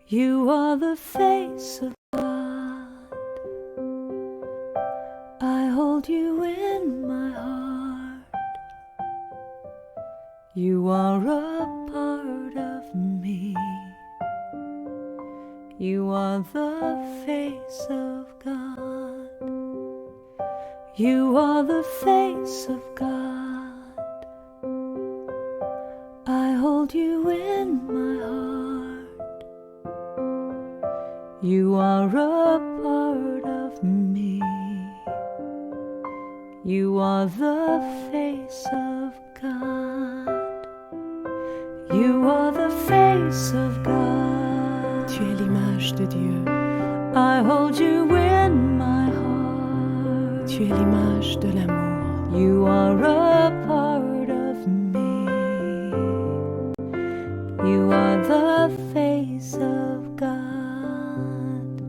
You are the face of God. I hold you in my heart. You are a part of me. You are the face of God. You are the face of God. I hold you in my heart. You are a part of me. You are the face of God. You are the face of God. Tu es l'image de Dieu. I hold you in my heart. Tu es l'image de l'amour. You are a part of me. You are the face of God.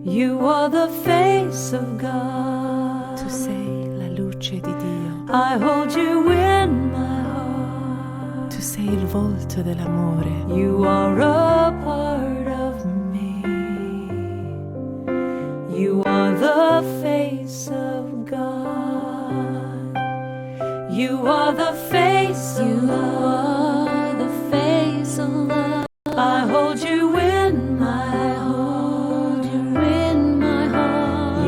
You are the face of God. Tu sei la luce di Dio. I hold you in my heart. Tu sei il volto dell'amore. You are a part of me. You are the face of God. You are the face of love. The face of love. I hold you in my heart.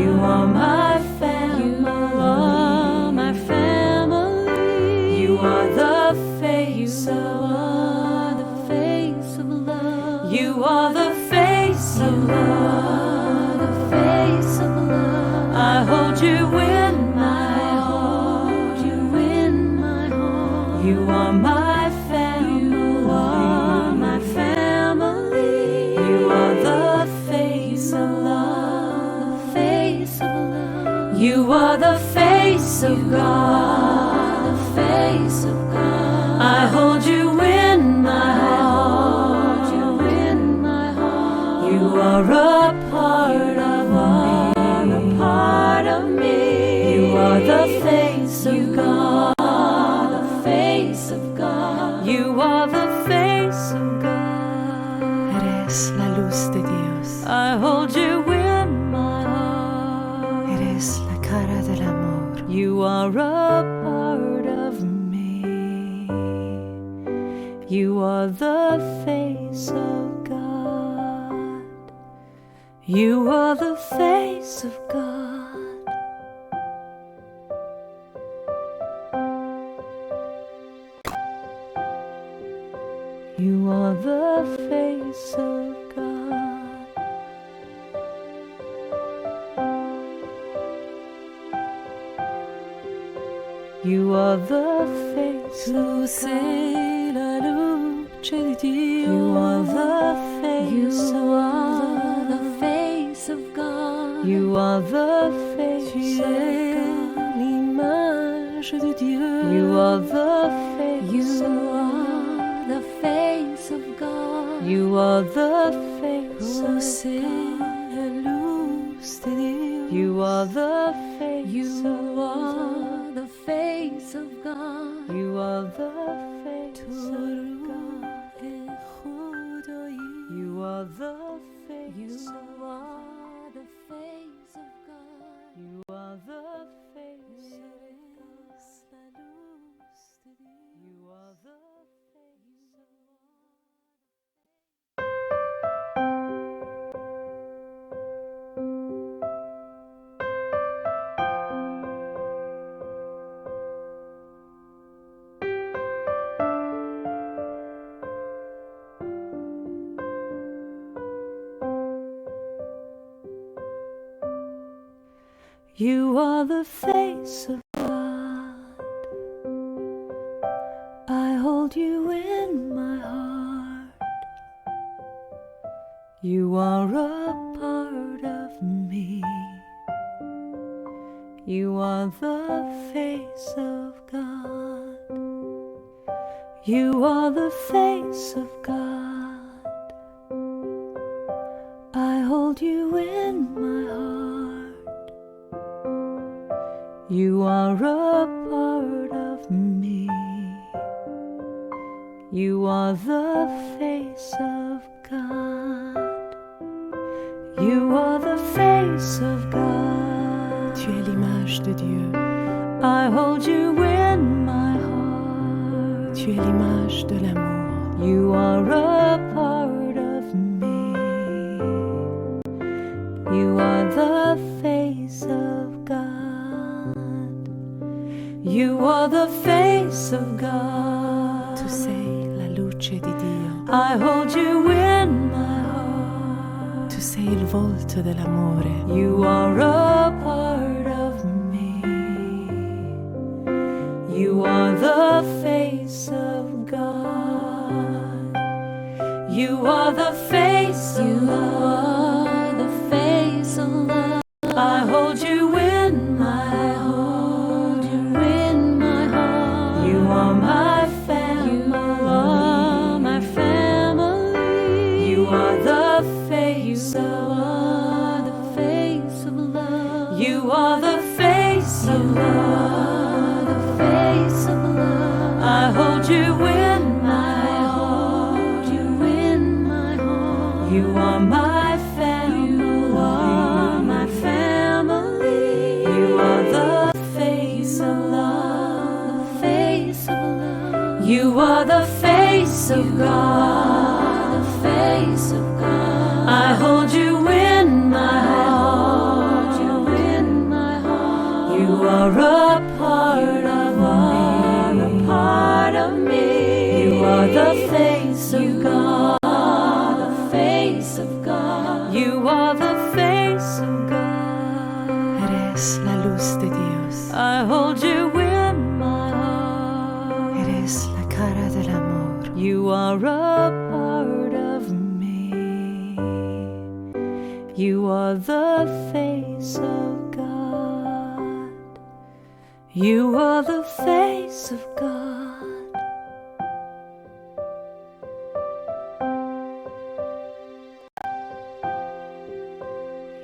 You are my family. You are my family. You are the face of love. The face of love. You are the face of love. The face of love. I hold you in my heart. You in my heart. You are my family. You are my family. You are the face of love. The face of love. You are the face of God. The face of God. I hold you in my heart. You in my heart. You are a part of me. You are the face of God. The face of God. You are the face of God. Eres la luz de Dios. I hold you in my heart. Eres la cara del amor. You are a part of me. You are the face of God. You are the face of God. You are the face of God. You are the face Tu of sei la luce di Dio. You are the face You of are the face of God. You are the face Tu of es God. l'image de Dieu. You are the face You of are the face of God. You are the face Tu of sei God. la luz de Dios. You are the face You of are God. the face of God. You are the face Tu of God. es خدایی. You are the face You of are the face of God. You are the face of Eres la luz de Dios. You are the face of You are the face of God. I hold you in my heart. You are a part of me. You are the face of God. You are the face of God. I hold you in my heart. You are a part of me. You are the face of God. You are the face of God. Tu es l'image de Dieu. I hold you in my heart. Tu es l'image de l'amour. You are a part of me. You are the face of God. You are the face of God. Tu sei la luce di Dio. I hold you in my heart. Tu sei il volto dell'amore. You are a part of me. You are the face of God. You are the face of love. The face of love. I hold you in my Hold you in my heart. You are my family. You are my family. You are the face You of are the face of love. You are the face of You love. are the face of love. I hold you in my Hold you in my heart. You are my family. You are my family. You are the face of love. The face of love. You are the face of God. The face of God. I hold you in my Hold you heart. in my heart. You are a part of a me. part of me. You are the face of God. The face of God. You are the face of God. Eres la luz de Dios. I hold you in my heart. Eres la cara del amor. You are a part of me. You are the face of God. You are the face of God.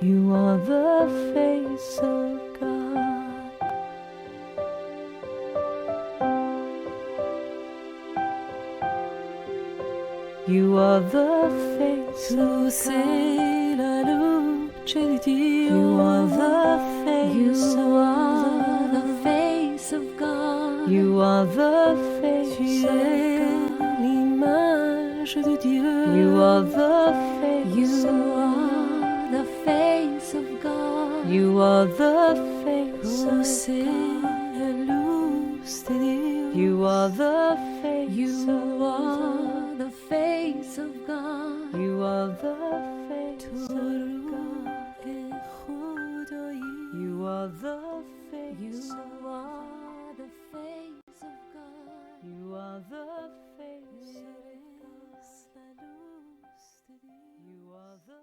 You are the face of God. You are the face Tu of sei la luce di Dio. You are the face You of are the face of God. You are the face Tu of es God. l'image de Dieu. You are the face You of are the face of God. You are the face Tu of sei God. la luz de Dios. You are the face You of are the face of God. You are the face Tu of God. روح خدایی. You are the face You of are the face of God. You are the face of Eres la luz de Dios. You are the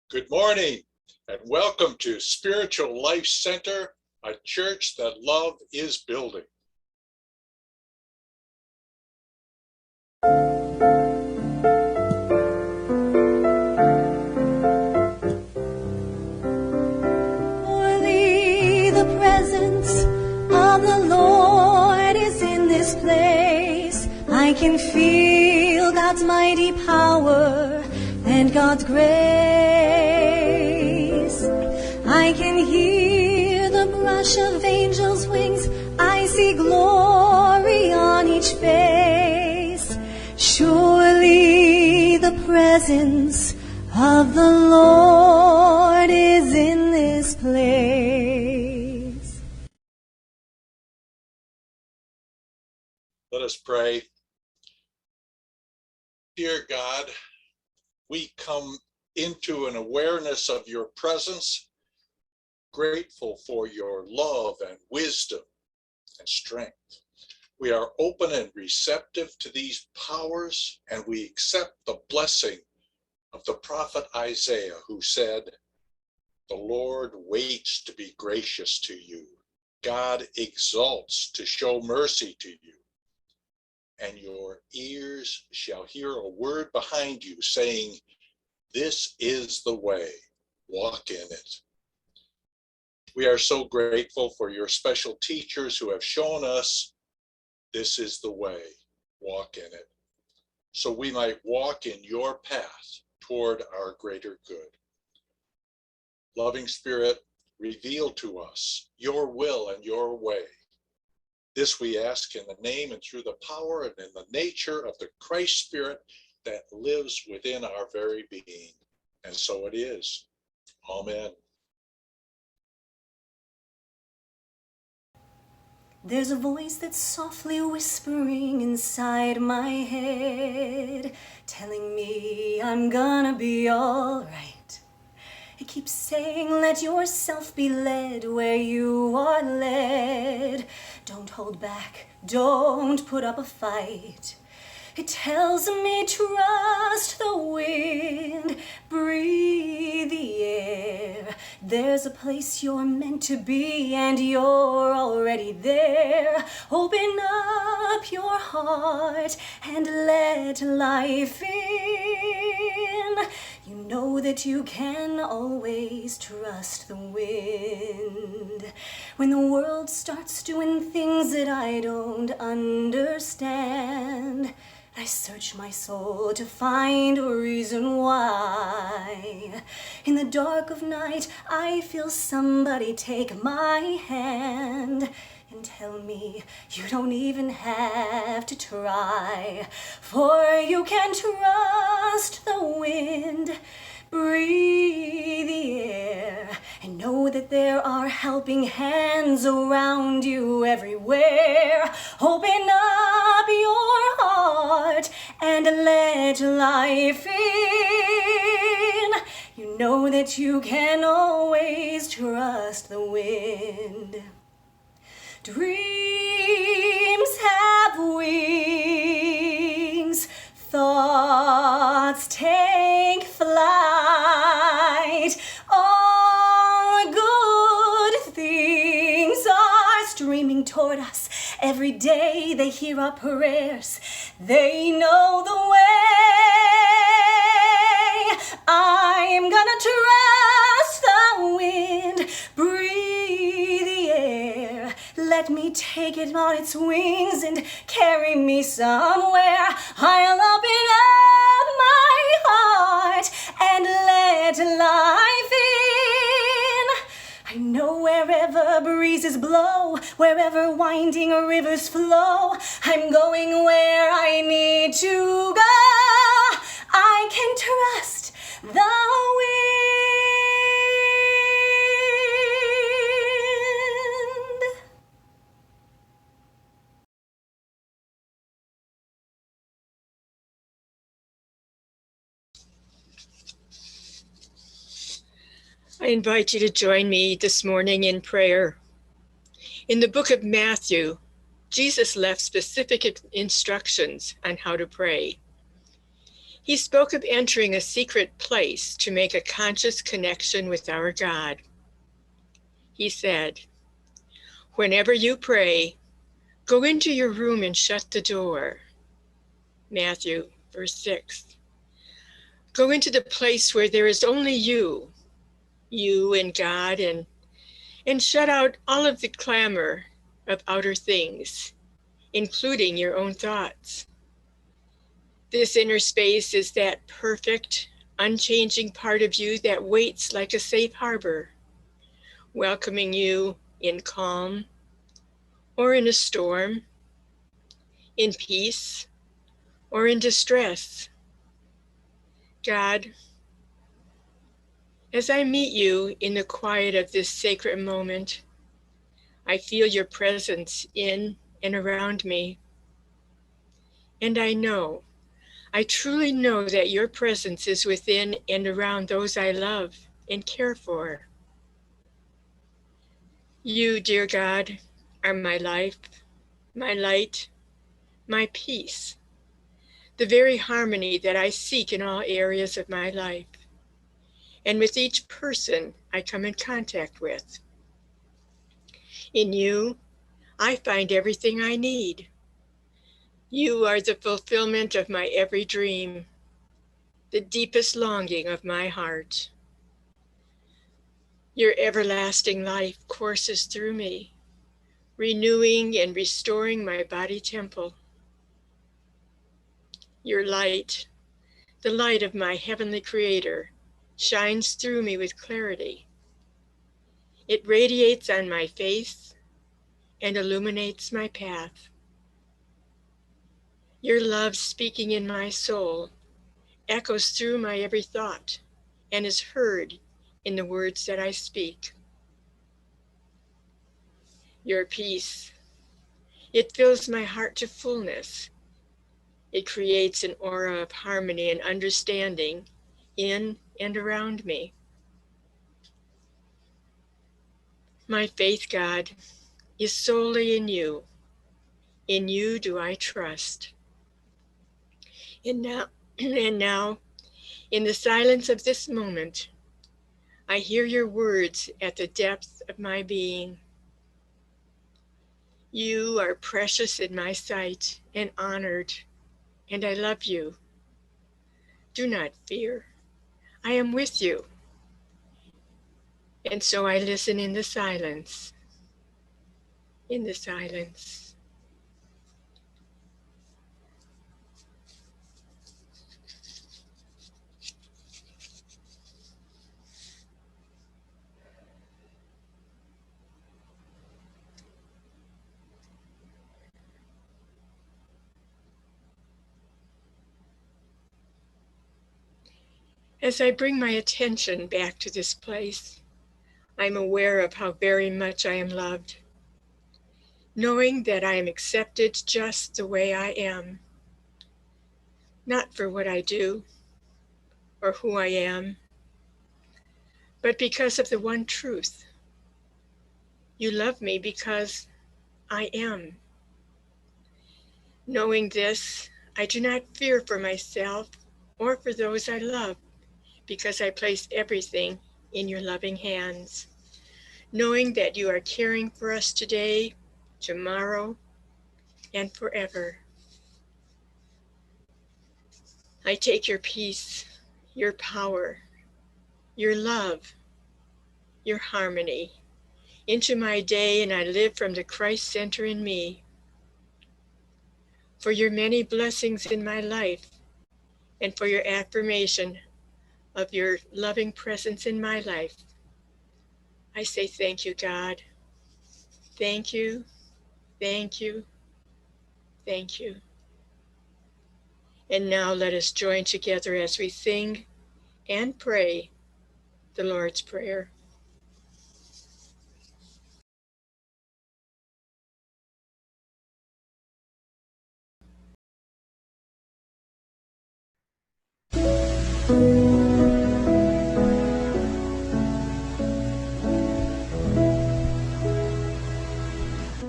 Good morning and welcome to Spiritual Life Center, a church that love is building. Surely the presence of the Lord is in this place. I can feel God's mighty power and God's grace. I can hear the brush of angels' wings. I see glory on each face. Surely the presence of the Lord is in this place. Let us pray. Dear God, we come into an awareness of your presence, grateful for your love and wisdom and strength. We are open and receptive to these powers, and we accept the blessing of the prophet Isaiah, who said, "The Lord waits to be gracious to you. God exalts to show mercy to you. And your ears shall hear a word behind you saying, 'This is the way, walk in it.'" We are so grateful for your special teachers who have shown us this is the way, walk in it, so we might walk in your path toward our greater good. Loving Spirit, reveal to us your will and your way. This we ask in the name and through the power and in the nature of the Christ Spirit that lives within our very being. And so it is. Amen. There's a voice that's softly whispering inside my head, telling me I'm gonna be alright. It keeps saying, let yourself be led where you are led. Don't hold back, don't put up a fight. It tells me trust the wind, breathe the air. There's a place you're meant to be and you're already there. Open up your heart and let life in. You know that you can always trust the wind. When the world starts doing things that I don't understand, I search my soul to find a reason why. In the dark of night, I feel somebody take my hand and tell me you don't even have to try, for you can trust the wind, breathe the air, and know that there are helping hands around you everywhere. Open up your heart and let life in. You know that you can always trust the wind. Dreams have wings, thoughts take flight. All good things are streaming toward us. Every day they hear our prayers. They know the way. I'm gonna trust the wind, breathe the air. Let me take it on its wings and carry me somewhere. I'll open up my heart and let life in. I know wherever breezes blow, wherever winding rivers flow, I'm going where I need to go. I can trust the wind. I invite you to join me this morning in prayer. In the book of Matthew, Jesus left specific instructions on how to pray. He spoke of entering a secret place to make a conscious connection with our God. He said, "Whenever you pray, go into your room and shut the door." Matthew, verse 6. Go into the place where there is only you and God, and shut out all of the clamor of outer things, including your own thoughts. This inner space is that perfect, unchanging part of you that waits like a safe harbor, welcoming you in calm or in a storm, in peace or in distress. God, as I meet you in the quiet of this sacred moment, I feel your presence in and around me. And I truly know that your presence is within and around those I love and care for. You, dear God, are my life, my light, my peace, the very harmony that I seek in all areas of my life, and with each person I come in contact with. In you, I find everything I need. You are the fulfillment of my every dream, the deepest longing of my heart. Your everlasting life courses through me, renewing and restoring my body temple. Your light, the light of my heavenly Creator, shines through me with clarity. It radiates on my face and illuminates my path. Your love speaking in my soul echoes through my every thought and is heard in the words that I speak. Your peace, it fills my heart to fullness. It creates an aura of harmony and understanding in and around me. My faith, God, is solely in you. In you do I trust. And now, in the silence of this moment, I hear your words at the depth of my being. You are precious in my sight and honored, and I love you. Do not fear. I am with you. And so I listen in the silence. In the silence. As I bring my attention back to this place, I'm aware of how very much I am loved, knowing that I am accepted just the way I am, not for what I do or who I am, but because of the one truth. You love me because I am. Knowing this, I do not fear for myself or for those I love, because I place everything in your loving hands, knowing that you are caring for us today, tomorrow, and forever. I take your peace, your power, your love, your harmony into my day, and I live from the Christ center in me. For your many blessings in my life, and for your affirmation of your loving presence in my life, I say thank you, God. Thank you, thank you, thank you. And now let us join together as we sing and pray the Lord's Prayer.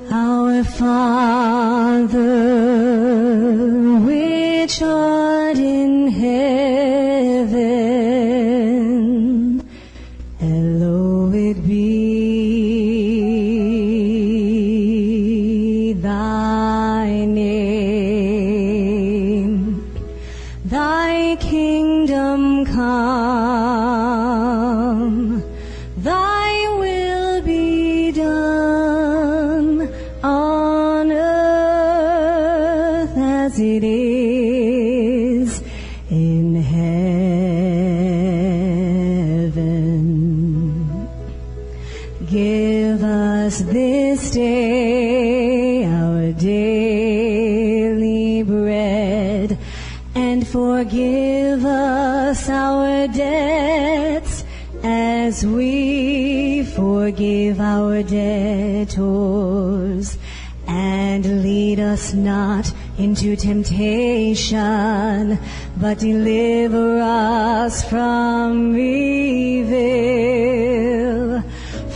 Our Father, which art in heaven, come. Thy will be done on earth as it is in heaven. Give us this day our daily bread, and forgive us our debts as we forgive our debtors. And lead us not into temptation, but deliver us from evil.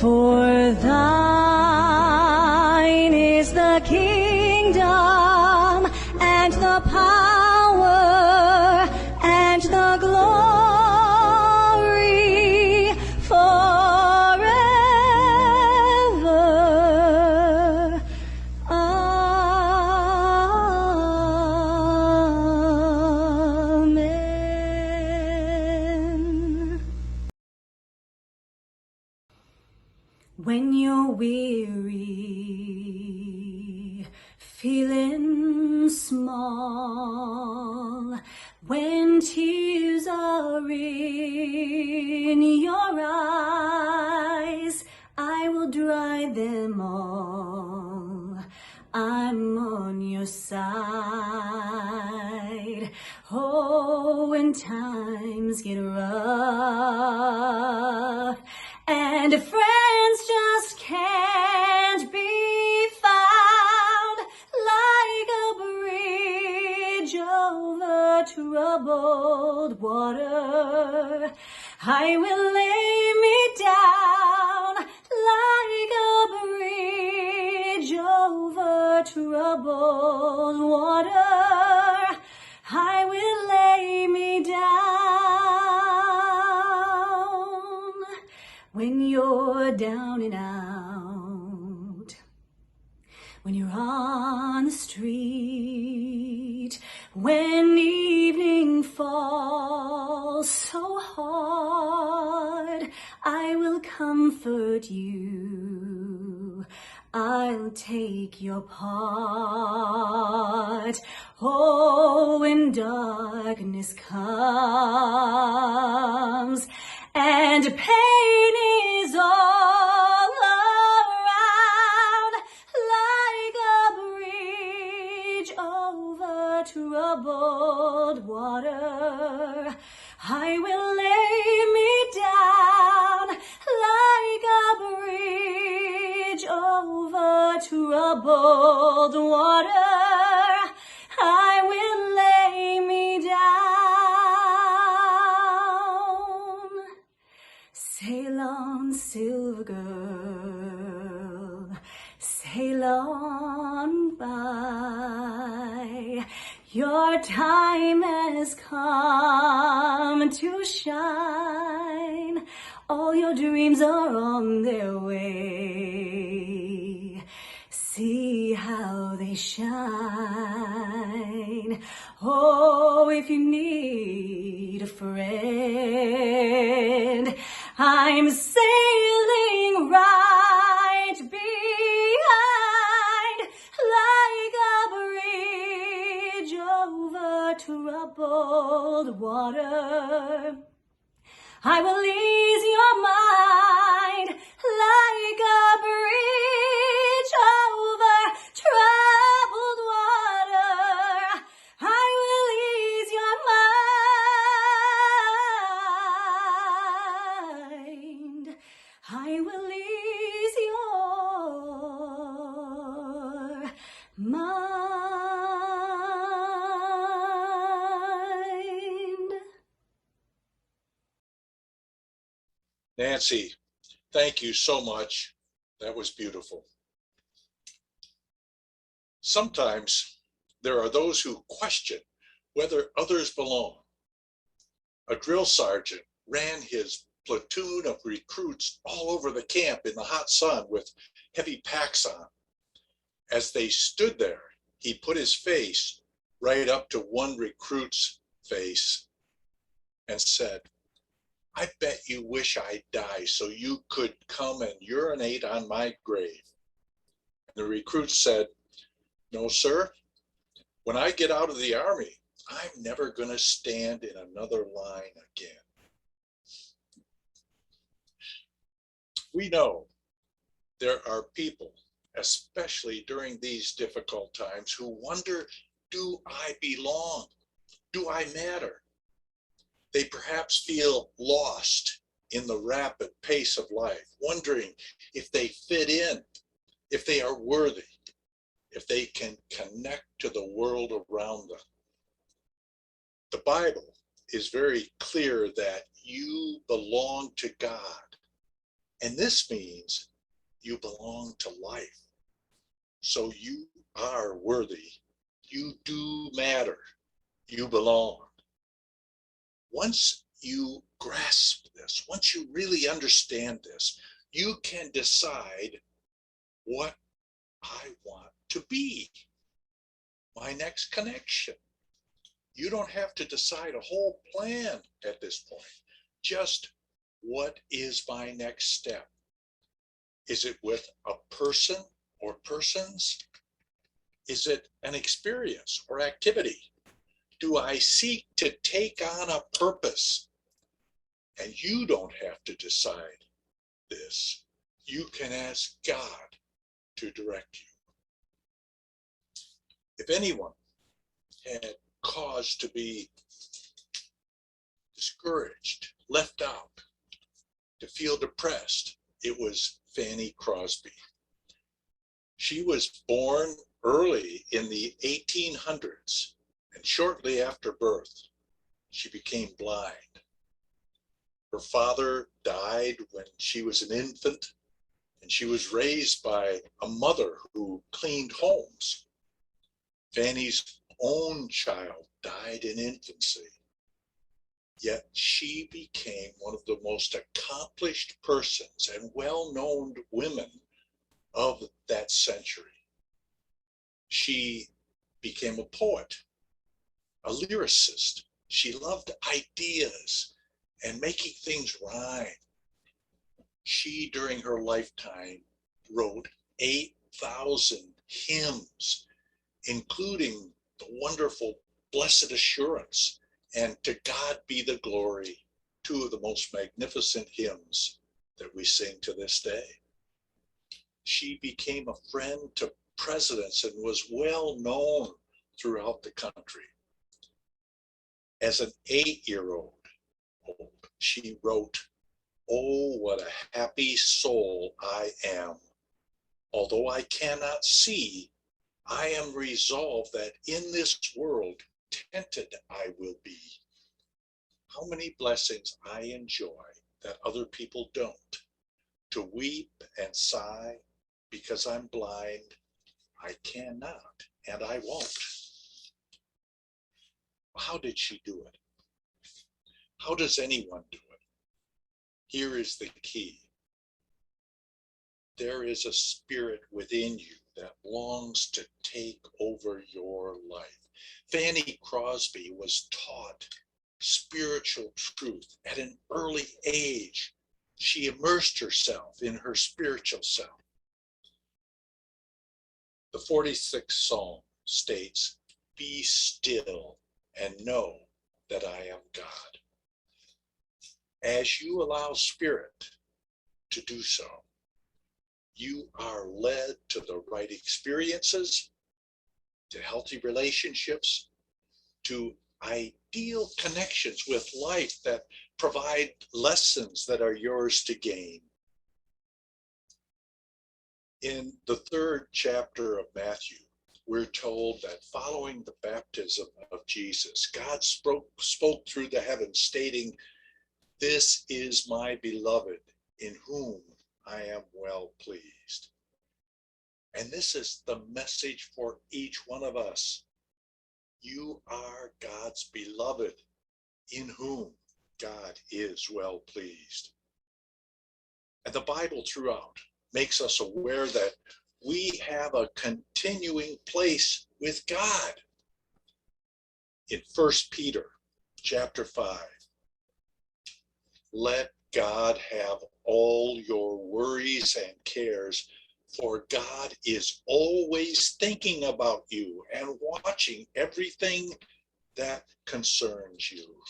For thine is the kingdom and the power and the glory forever. Amen. When you're weary, feeling small, when tears are in your eyes, I will dry them all. I'm on your side. Oh, when times get rough and friends just can't be found, like a bridge over troubled water, I will lay me down like a bridge over troubled water. I will lay me down. When you're down and out, when you're on the street, when evening falls so hard, I will comfort you. I'll take your part. Oh, when darkness comes and pain is all around, like a bridge over troubled water, I will lay me down like a bridge over troubled water. I will lay me down. Sail on, silver girl, sail on by. Your time has come to shine. All your dreams are on their way. See how they shine. Oh, if you need a friend, I'm sailing right behind, like a bridge over troubled water. I will ease your mind like a bridge over troubled water. I will ease your mind. I will ease your mind. Nancy, thank you so much. That was beautiful. Sometimes there are those who question whether others belong. A drill sergeant ran his platoon of recruits all over the camp in the hot sun with heavy packs on. As they stood there, he put his face right up to one recruit's face and said, I bet you wish I'd die so you could come and urinate on my grave. And the recruit said, no, sir. When I get out of the Army, I'm never going to stand in another line again. We know there are people, especially during these difficult times, who wonder, do I belong? Do I matter? They perhaps feel lost in the rapid pace of life, wondering if they fit in, if they are worthy, if they can connect to the world around them. The Bible is very clear that you belong to God, and this means you belong to life. So you are worthy. You do matter. You belong. Once you grasp this, once you really understand this, you can decide what I want to be, my next connection. You don't have to decide a whole plan at this point. Just what is my next step? Is it with a person or persons? Is it an experience or activity? Do I seek to take on a purpose? And you don't have to decide this. You can ask God to direct you. If anyone had cause to be discouraged, left out, to feel depressed, it was Fanny Crosby. She was born early in the 1800s, and shortly after birth, she became blind. Her father died when she was an infant, and she was raised by a mother who cleaned homes. Fanny's own child died in infancy, yet she became one of the most accomplished persons and well-known women of that century. She became a poet, a lyricist. She loved ideas and making things rhyme. She, during her lifetime, wrote 8,000 hymns, including the wonderful Blessed Assurance and To God Be the Glory, two of the most magnificent hymns that we sing to this day. She became a friend to presidents and was well known throughout the country. As an 8-year-old, she wrote, "Oh, what a happy soul I am. Although I cannot see, I am resolved that in this world contented I will be. How many blessings I enjoy that other people don't. To weep and sigh because I'm blind, I cannot and I won't." How did she do it? How does anyone do it? Here is the key. There is a spirit within you that longs to take over your life. Fanny Crosby was taught spiritual truth at an early age. She immersed herself in her spiritual self. The 46th Psalm states, "Be still and know that I am God." As you allow Spirit to do so, you are led to the right experiences, to healthy relationships, to ideal connections with life that provide lessons that are yours to gain. In the 3rd chapter of Matthew, we're told that following the baptism of Jesus, God spoke through the heavens stating, "This is my beloved in whom I am well pleased." And this is the message for each one of us. You are God's beloved in whom God is well pleased. And the Bible throughout makes us aware that we have a continuing place with God. In 1 Peter chapter 5, Let God have all your worries and cares, for God is always thinking about you and watching everything that concerns you.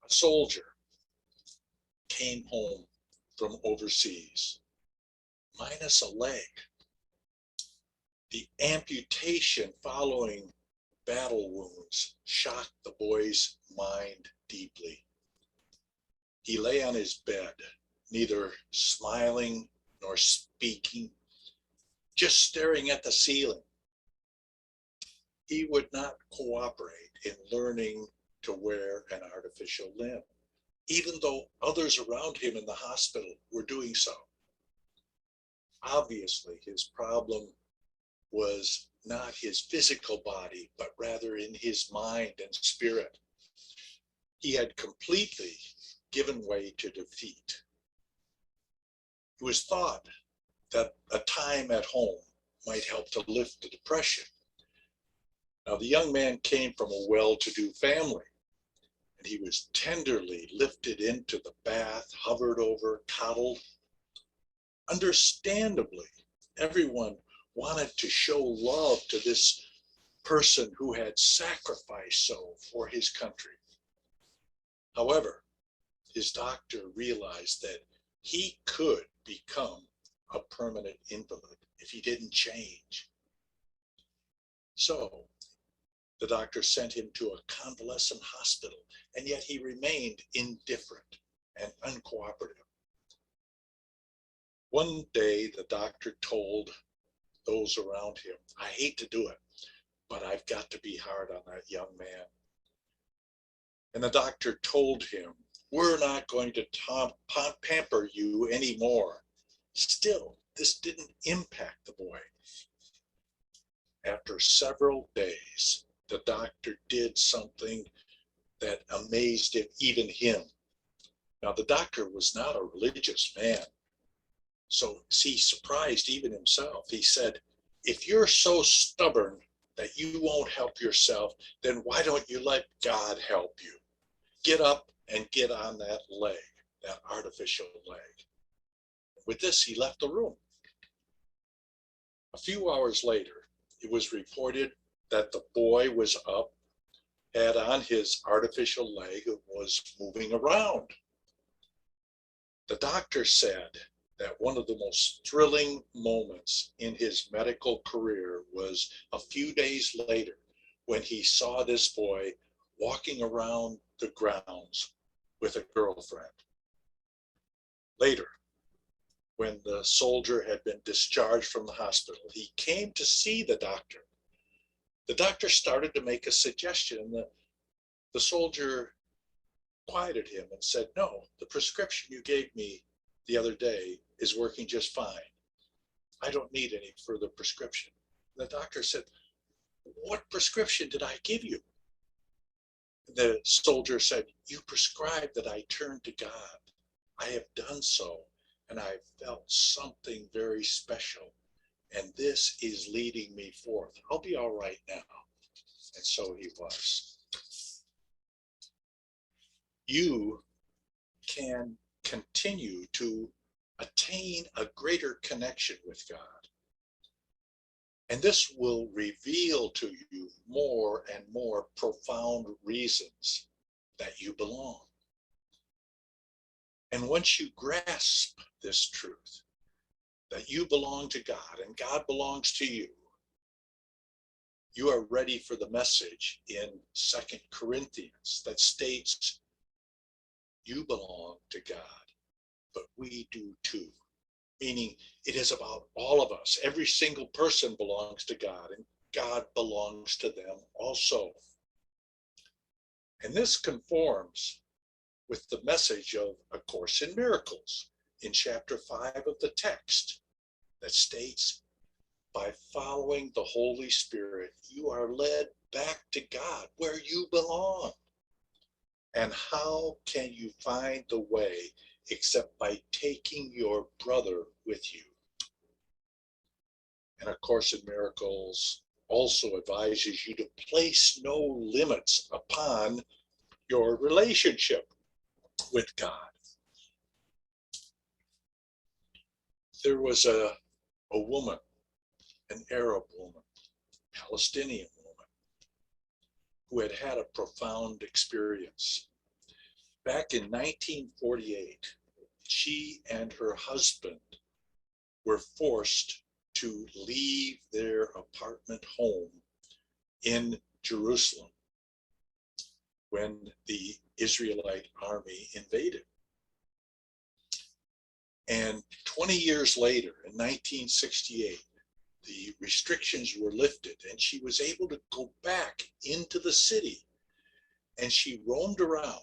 A soldier came home from overseas, minus a leg. The amputation following battle wounds shocked the boy's mind deeply. He lay on his bed, neither smiling nor speaking, just staring at the ceiling. He would not cooperate in learning to wear an artificial limb, even though others around him in the hospital were doing so. Obviously, his problem was not his physical body, but rather in his mind and spirit. He had completely given way to defeat. It was thought that a time at home might help to lift the depression. Now, the young man came from a well-to-do family, and he was tenderly lifted into the bath, hovered over, coddled. Understandably, everyone wanted to show love to this person who had sacrificed so for his country. However, his doctor realized that he could become a permanent invalid if he didn't change. So the doctor sent him to a convalescent hospital, and yet he remained indifferent and uncooperative. One day, the doctor told those around him, "I hate to do it, but I've got to be hard on that young man." And the doctor told him, "We're not going to pamper you anymore." Still, this didn't impact the boy. After several days, the doctor did something that amazed even him. Now, the doctor was not a religious man, so he surprised even himself. He said, "If you're so stubborn that you won't help yourself, then why don't you let God help you? Get up and get on that leg, that artificial leg." With this, he left the room. A few hours later, it was reported that the boy was up, had on his artificial leg, and was moving around. The doctor said that one of the most thrilling moments in his medical career was a few days later when he saw this boy walking around the grounds with a girlfriend. Later, when the soldier had been discharged from the hospital, he came to see the doctor. The doctor started to make a suggestion. The soldier quieted him and said, "No, the prescription you gave me the other day is working just fine. I don't need any further prescription." The doctor said, "What prescription did I give you?" The soldier said, "You prescribed that I turn to God. I have done so, and I felt something very special, and this is leading me forth. I'll be all right now." And so he was. You can continue to attain a greater connection with God. And this will reveal to you more and more profound reasons that you belong. And once you grasp this truth, that you belong to God and God belongs to you, you are ready for the message in 2 Corinthians that states, "You belong to God, but we do too." Meaning it is about all of us. Every single person belongs to God, and God belongs to them also. And this conforms with the message of A Course in Miracles in chapter 5 of the text that states, "By following the Holy Spirit, you are led back to God where you belong." And how can you find the way except by taking your brother with you? And A Course in Miracles also advises you to place no limits upon your relationship with God. There was a woman, an Arab woman, Palestinian woman, who had had a profound experience. Back in 1948, she and her husband were forced to leave their apartment home in Jerusalem when the Israelite army invaded. And 20 years later, in 1968, the restrictions were lifted and she was able to go back into the city, and she roamed around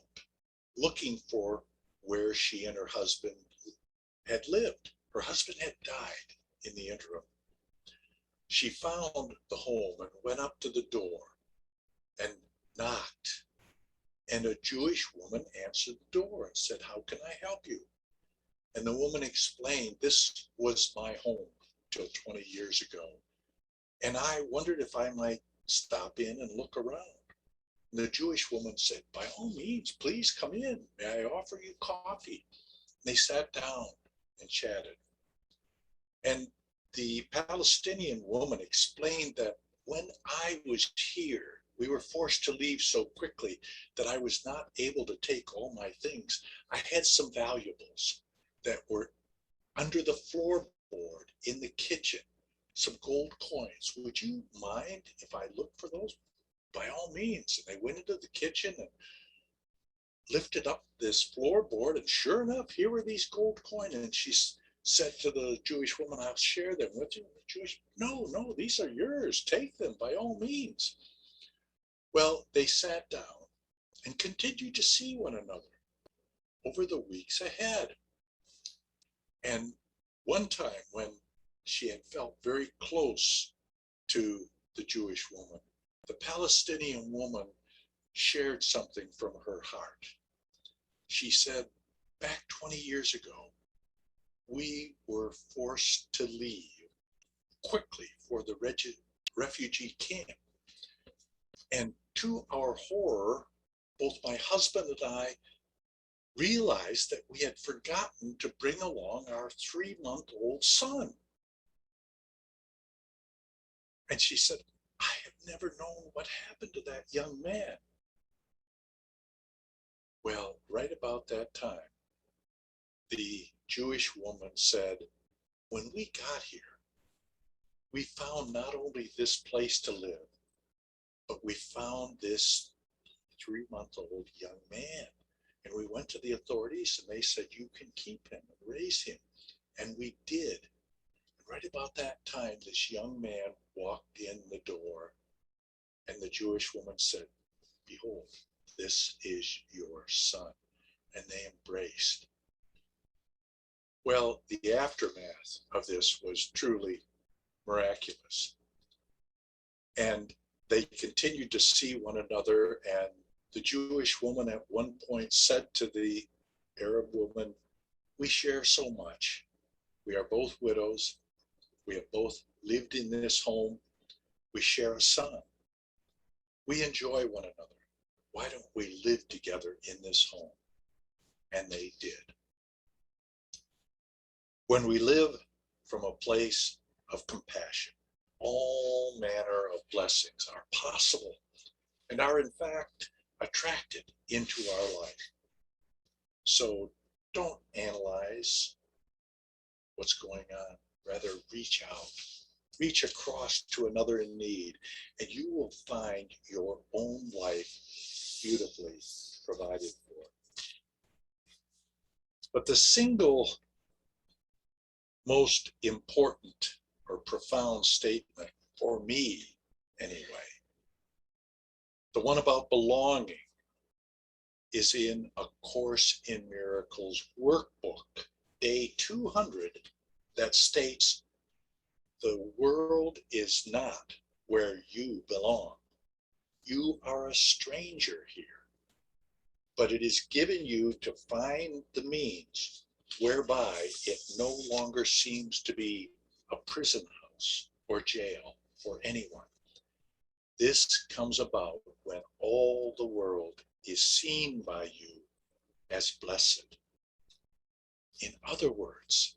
looking for where she and her husband had lived. Her husband had died in the interim. She found the home and went up to the door and knocked. And a Jewish woman answered the door and said, "How can I help you?" And the woman explained, "This was my home till 20 years ago. And I wondered if I might stop in and look around." And the Jewish woman said, "By all means, please come in. May I offer you coffee?" And they sat down and chatted. And the Palestinian woman explained that when I was here, we were forced to leave so quickly that I was not able to take all my things. I had some valuables that were under the floorboard in the kitchen, some gold coins. "Would you mind if I look for those?" "By all means." And they went into the kitchen and lifted up this floorboard, and sure enough, here were these gold coins. And she said to the Jewish woman, "I'll share them with you." The Jewish, no, these are yours. Take them by all means. Well, they sat down and continued to see one another over the weeks ahead. And one time when she had felt very close to the Jewish woman, the Palestinian woman shared something from her heart. She said, "Back 20 years ago, we were forced to leave quickly for the refugee camp. And to our horror, both my husband and I realized that we had forgotten to bring along our 3-month-old son." And she said, "I have never known what happened to that young man." Well, right about that time, the Jewish woman said, "When we got here, we found not only this place to live, but we found this 3-month-old young man. And we went to the authorities and they said, you can keep him and raise him. And we did. And right about that time, this young man walked in the door and the Jewish woman said, behold, this is your son. And they embraced. Well, the aftermath of this was truly miraculous. And they continued to see one another, and the Jewish woman at one point said to the Arab woman, we share so much. We are both widows. We have both lived in this home. We share a son. We enjoy one another. Why don't we live together in this home? And they did. When we live from a place of compassion, all manner of blessings are possible and are in fact attracted into our life. So don't analyze what's going on. Rather, reach out, reach across to another in need, and you will find your own life beautifully provided for. But the single most important or profound statement for me, anyway, the one about belonging, is in A Course in Miracles workbook, day 200, that states, the world is not where you belong. You are a stranger here, but it is given you to find the means whereby it no longer seems to be a prison house or jail for anyone. This comes about when all the world is seen by you as blessed. In other words,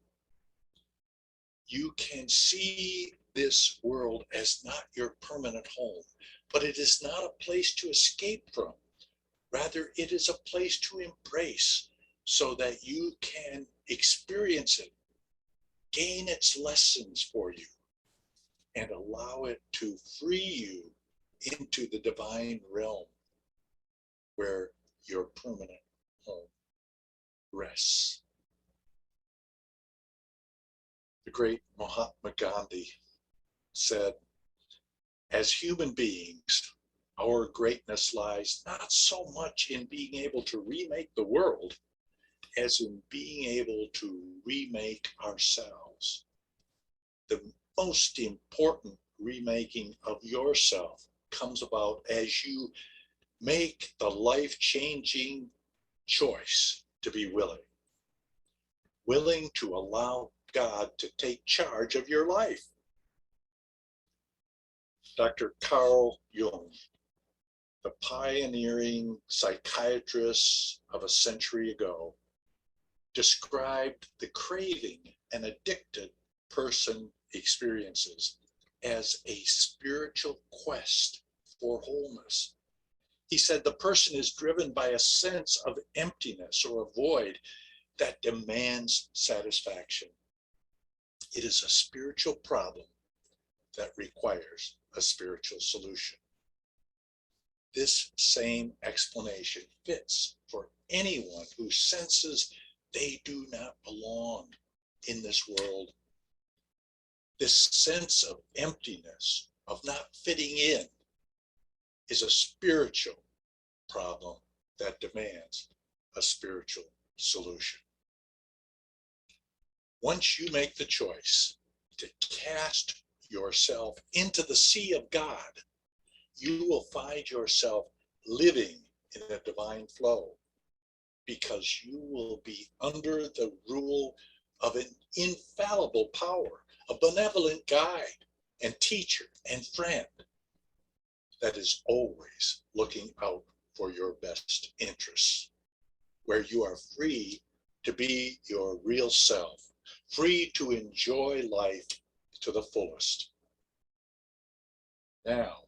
you can see this world as not your permanent home, but it is not a place to escape from. Rather, it is a place to embrace so that you can experience it, gain its lessons for you, and allow it to free you into the divine realm where your permanent home rests. The great Mahatma Gandhi said, as human beings, our greatness lies not so much in being able to remake the world as in being able to remake ourselves. The most important remaking of yourself comes about as you make the life-changing choice to be willing to allow God to take charge of your life. Dr. Carl Jung, the pioneering psychiatrist of a century ago, described the craving an addicted person experiences as a spiritual quest for wholeness. He said the person is driven by a sense of emptiness or a void that demands satisfaction. It is a spiritual problem that requires a spiritual solution. This same explanation fits for anyone who senses they do not belong in this world. This sense of emptiness, of not fitting in, is a spiritual problem that demands a spiritual solution. Once you make the choice to cast yourself into the sea of God, you will find yourself living in a divine flow, because you will be under the rule of an infallible power, a benevolent guide and teacher and friend that is always looking out for your best interests, where you are free to be your real self, free to enjoy life to the fullest. Now,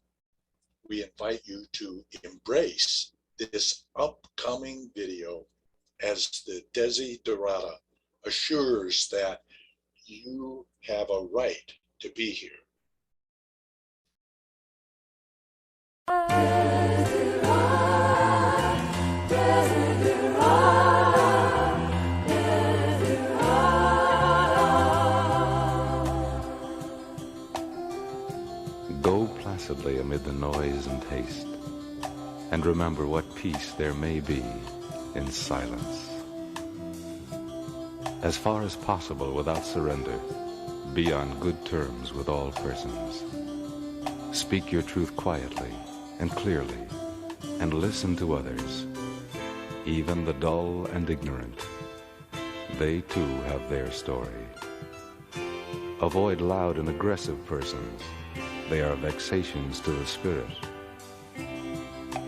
we invite you to embrace this upcoming video as the Desiderata assures that you have a right to be here. Go placidly amid the noise and haste, and remember what peace there may be in silence. As far as possible without surrender, be on good terms with all persons. Speak your truth quietly and clearly, and listen to others, even the dull and ignorant. They too have their story. Avoid loud and aggressive persons. They are vexations to the spirit.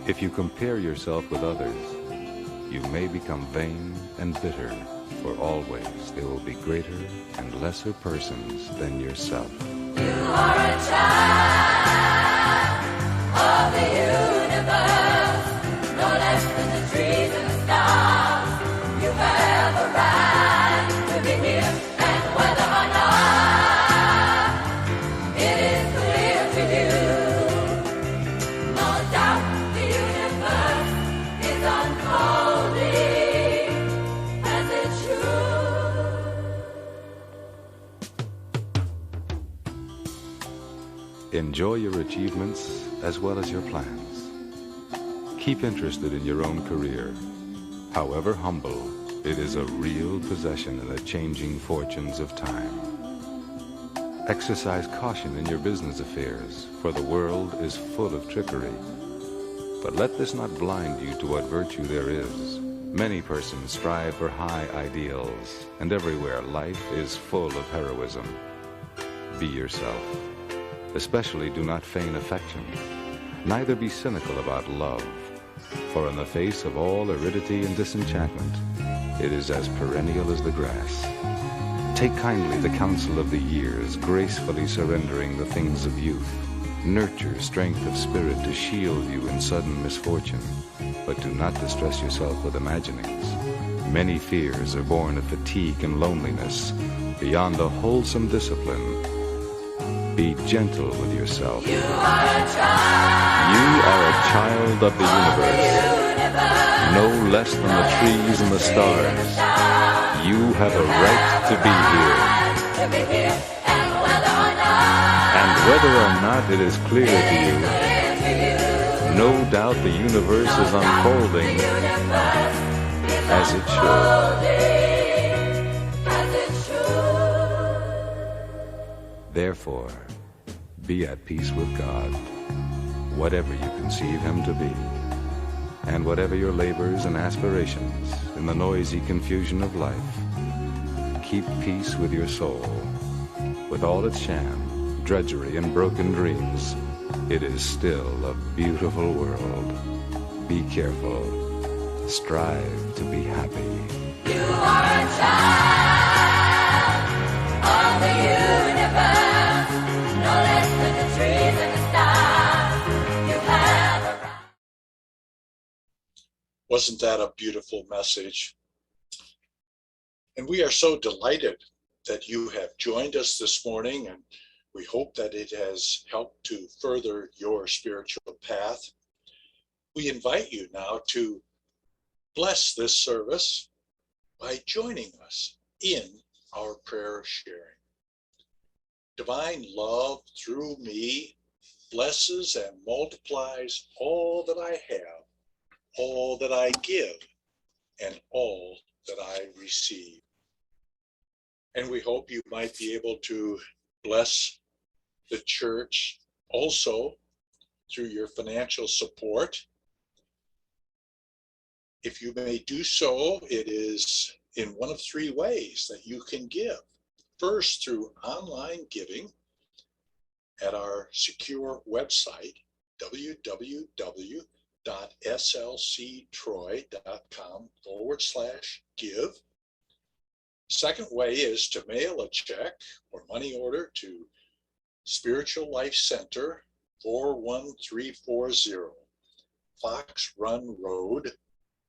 If you compare yourself with others, you may become vain and bitter, for always there will be greater and lesser persons than yourself. You are a child of the universe, no less than the trees and the stars. You have a right to be here, and whether or not it is clear to you, no doubt the universe is unfolding as it should. Enjoy your achievements as well as your plans. Keep interested in your own career. However humble, it is a real possession in the changing fortunes of time. Exercise caution in your business affairs, for the world is full of trickery. But let this not blind you to what virtue there is. Many persons strive for high ideals, and everywhere life is full of heroism. Be yourself. Especially do not feign affection. Neither be cynical about love, For in the face of all aridity and disenchantment, it is as perennial as the grass. Take kindly the counsel of the years, gracefully surrendering the things of youth. Nurture strength of spirit to shield you in sudden misfortune, but do not distress yourself with imaginings. Many fears are born of fatigue and loneliness. Beyond a wholesome discipline, be gentle with yourself. You are a child of the universe, no less than the trees and the stars. You have a right to be here. And whether or not it is clear to you, no doubt the universe is unfolding as it should. Therefore, be at peace with God, whatever you conceive him to be, and whatever your labors and aspirations in the noisy confusion of life. Keep peace with your soul, with all its sham, drudgery, and broken dreams. It is still a beautiful world. Be careful. Strive to be happy. You are a child of the universe, no less than the trees and the stars. You have a right. Wasn't that a beautiful message? And we are so delighted that you have joined us this morning, and we hope that it has helped to further your spiritual path. We invite you now to bless this service by joining us in our prayer sharing. Divine love through me blesses and multiplies all that I have, all that I give, and all that I receive. And we hope you might be able to bless the church also through your financial support. If you may do so, it is in one of three ways that you can give. First, through online giving at our secure website, www.slctroy.com/give. Second way is to mail a check or money order to Spiritual Life Center, 41340, Fox Run Road,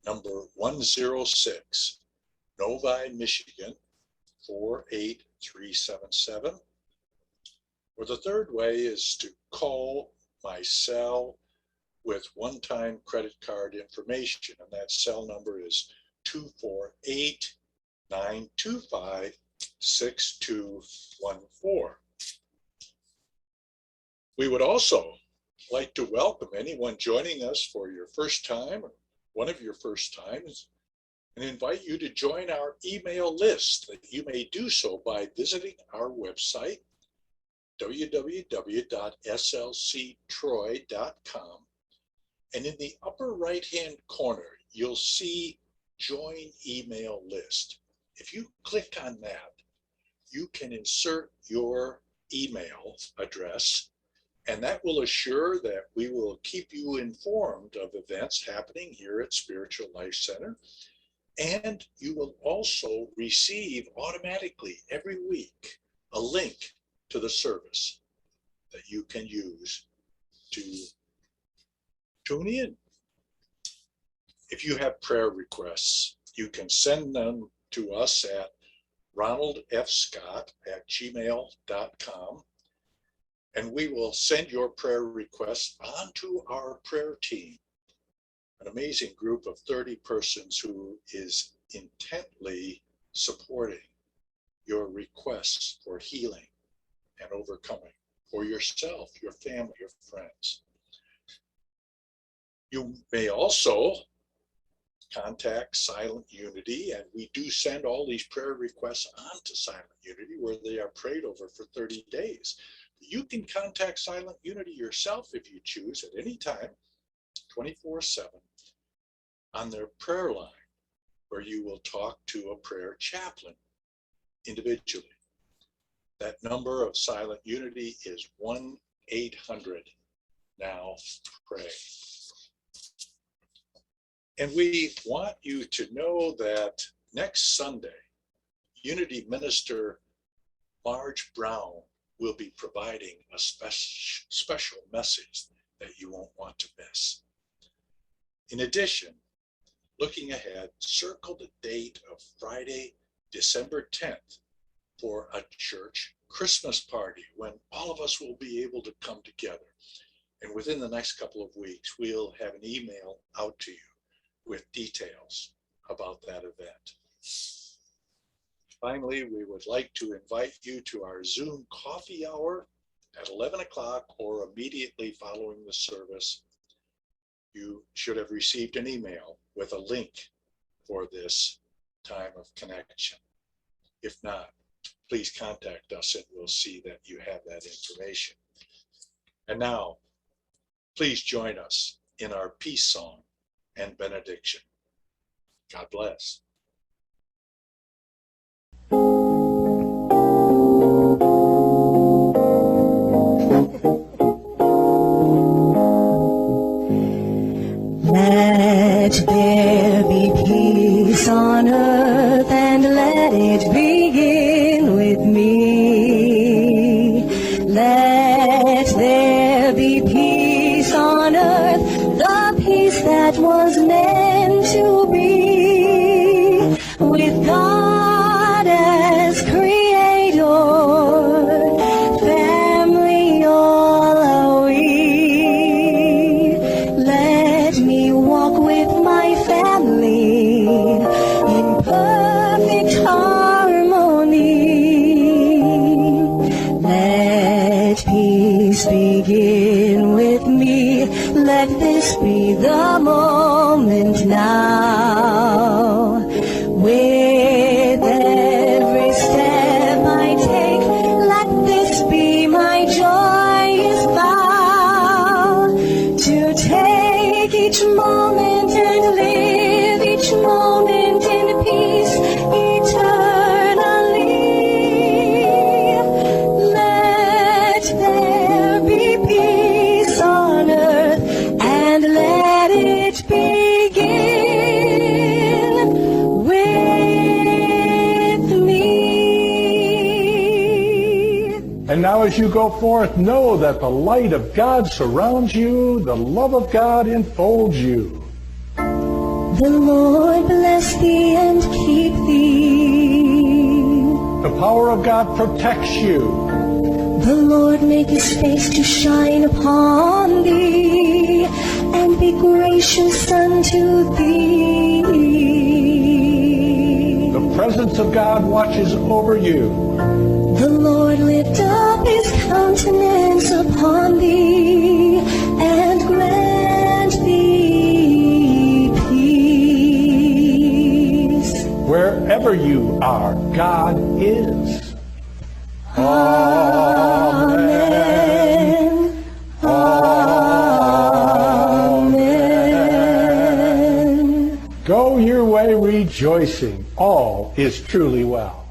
number 106, Novi, Michigan, 48377. Or the third way is to call my cell with one-time credit card information, and that cell number is 248-925-6214. We would also like to welcome anyone joining us for your first time or one of your first times and invite you to join our email list. That you may do so by visiting our website, www.slctroy.com, and in the upper right-hand corner, you'll see Join Email List. If you click on that, you can insert your email address, and that will assure that we will keep you informed of events happening here at Spiritual Life Center. And you will also receive automatically every week a link to the service that you can use to tune in. If you have prayer requests, you can send them to us at ronaldfscott@gmail.com, and we will send your prayer requests on to our prayer team, an amazing group of 30 persons who is intently supporting your requests for healing and overcoming for yourself, your family, your friends. You may also contact Silent Unity, and we do send all these prayer requests on to Silent Unity, where they are prayed over for 30 days. You can contact Silent Unity yourself if you choose at any time, 24/7, on their prayer line, where you will talk to a prayer chaplain individually. That number of Silent Unity is 1-800-NOW-PRAY. And we want you to know that next Sunday, Unity Minister Marge Brown will be providing a special message that you won't want to miss. In addition, looking ahead, circle the date of Friday, December 10th for a church Christmas party when all of us will be able to come together. And within the next couple of weeks, we'll have an email out to you with details about that event. Finally, we would like to invite you to our Zoom coffee hour at 11 o'clock or immediately following the service. You should have received an email with a link for this time of connection. If not, please contact us and we'll see that you have that information. And now, please join us in our peace song and benediction. God bless. Let there be peace on earth and let it begin with me. Let there be peace on earth, the peace that was meant to be, with God as creator, family all are we. Let me walk with my family in perfect harmony. Let peace begin with me. Let this be the moment now. With every step I take, let this be my joyous vow. To take each moment and live each moment in peace eternally. Let there be peace on earth and let it begin with me. And now as you go forth, know that the light of God surrounds you, the love of God enfolds you. The Lord bless thee and keep thee. The power of God protects you. The Lord make his face to shine upon thee and be gracious unto thee. The presence of God watches over you. The Lord lift up his countenance upon thee and grant thee peace. Wherever you are, God is. Amen. Amen. Go your way rejoicing. All is truly well.